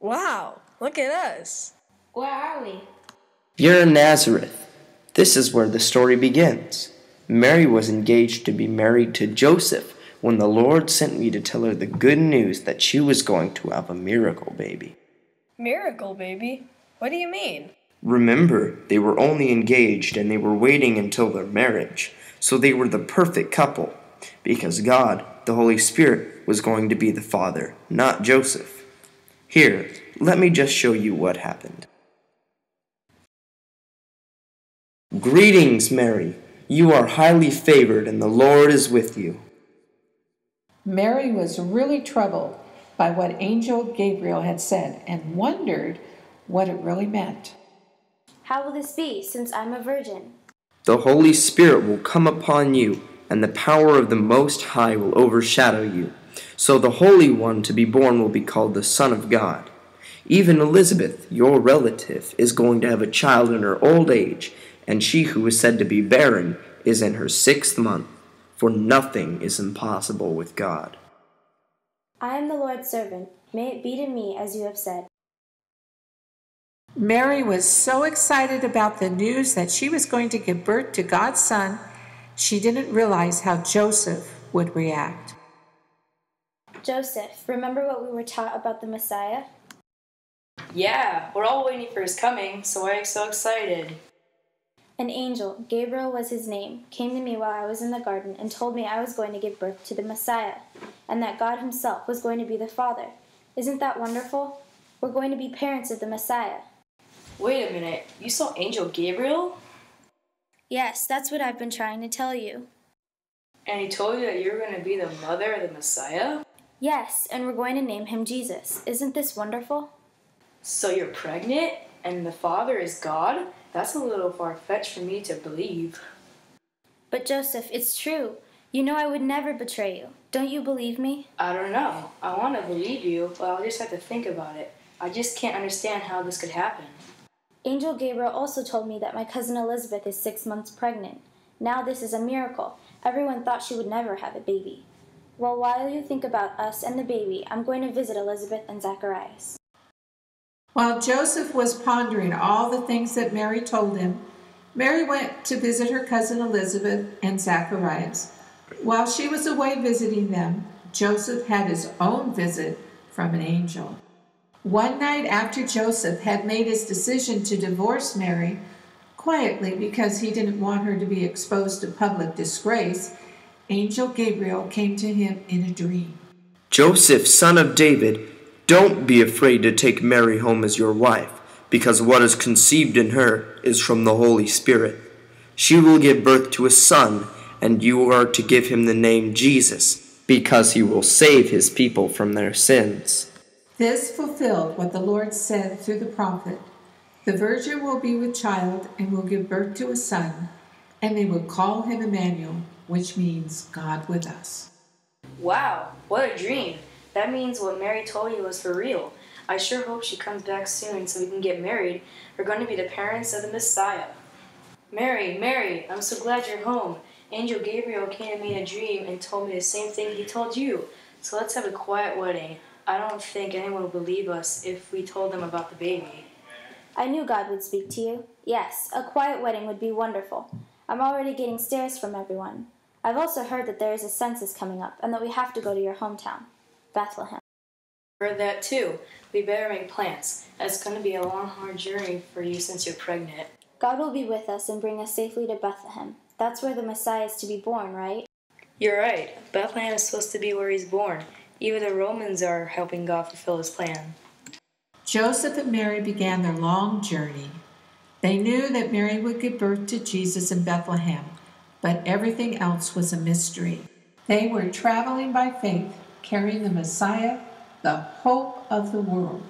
Wow, look at us. Where are we? You're in Nazareth. This is where the story begins. Mary was engaged to be married to Joseph when the Lord sent me to tell her the good news that she was going to have a miracle baby. Miracle baby? What do you mean? Remember, they were only engaged and they were waiting until their marriage, so they were the perfect couple, because God, the Holy Spirit, was going to be the father, not Joseph. Here, let me just show you what happened. Greetings, Mary. You are highly favored, and the Lord is with you. Mary was really troubled by what Angel Gabriel had said and wondered what it really meant. How will this be, since I'm a virgin? The Holy Spirit will come upon you, and the power of the Most High will overshadow you. So the Holy One to be born will be called the Son of God. Even Elizabeth, your relative, is going to have a child in her old age, and she who is said to be barren is in her 6th month, for nothing is impossible with God. I am the Lord's servant. May it be to me as you have said. Mary was so excited about the news that she was going to give birth to God's Son, she didn't realize how Joseph would react. Joseph, remember what we were taught about the Messiah? Yeah, we're all waiting for his coming, so why are you so excited? An angel, Gabriel was his name, came to me while I was in the garden and told me I was going to give birth to the Messiah, and that God himself was going to be the Father. Isn't that wonderful? We're going to be parents of the Messiah. Wait a minute, you saw Angel Gabriel? Yes, that's what I've been trying to tell you. And he told you that you're going to be the mother of the Messiah? Yes, and we're going to name him Jesus. Isn't this wonderful? So you're pregnant, and the Father is God? That's a little far-fetched for me to believe. But Joseph, it's true. You know I would never betray you. Don't you believe me? I don't know. I want to believe you, but I'll just have to think about it. I just can't understand how this could happen. Angel Gabriel also told me that my cousin Elizabeth is 6 months pregnant. Now this is a miracle. Everyone thought she would never have a baby. Well, while you think about us and the baby, I'm going to visit Elizabeth and Zacharias. While Joseph was pondering all the things that Mary told him, Mary went to visit her cousin Elizabeth and Zacharias. While she was away visiting them, Joseph had his own visit from an angel. One night after Joseph had made his decision to divorce Mary, quietly because he didn't want her to be exposed to public disgrace, Angel Gabriel came to him in a dream. Joseph, son of David, don't be afraid to take Mary home as your wife, because what is conceived in her is from the Holy Spirit. She will give birth to a son, and you are to give him the name Jesus, because he will save his people from their sins. This fulfilled what the Lord said through the prophet. The virgin will be with child and will give birth to a son, and they will call him Emmanuel, which means God with us. Wow, what a dream. That means what Mary told you was for real. I sure hope she comes back soon so we can get married. We're going to be the parents of the Messiah. Mary, I'm so glad you're home. Angel Gabriel came to me in a dream and told me the same thing he told you. So let's have a quiet wedding. I don't think anyone will believe us if we told them about the baby. I knew God would speak to you. Yes, a quiet wedding would be wonderful. I'm already getting stares from everyone. I've also heard that there is a census coming up and that we have to go to your hometown, Bethlehem. Heard that too. We better make plans. It's going to be a long, hard journey for you since you're pregnant. God will be with us and bring us safely to Bethlehem. That's where the Messiah is to be born, right? You're right. Bethlehem is supposed to be where he's born. Even the Romans are helping God fulfill his plan. Joseph and Mary began their long journey. They knew that Mary would give birth to Jesus in Bethlehem, but everything else was a mystery. They were traveling by faith, carrying the Messiah, the hope of the world.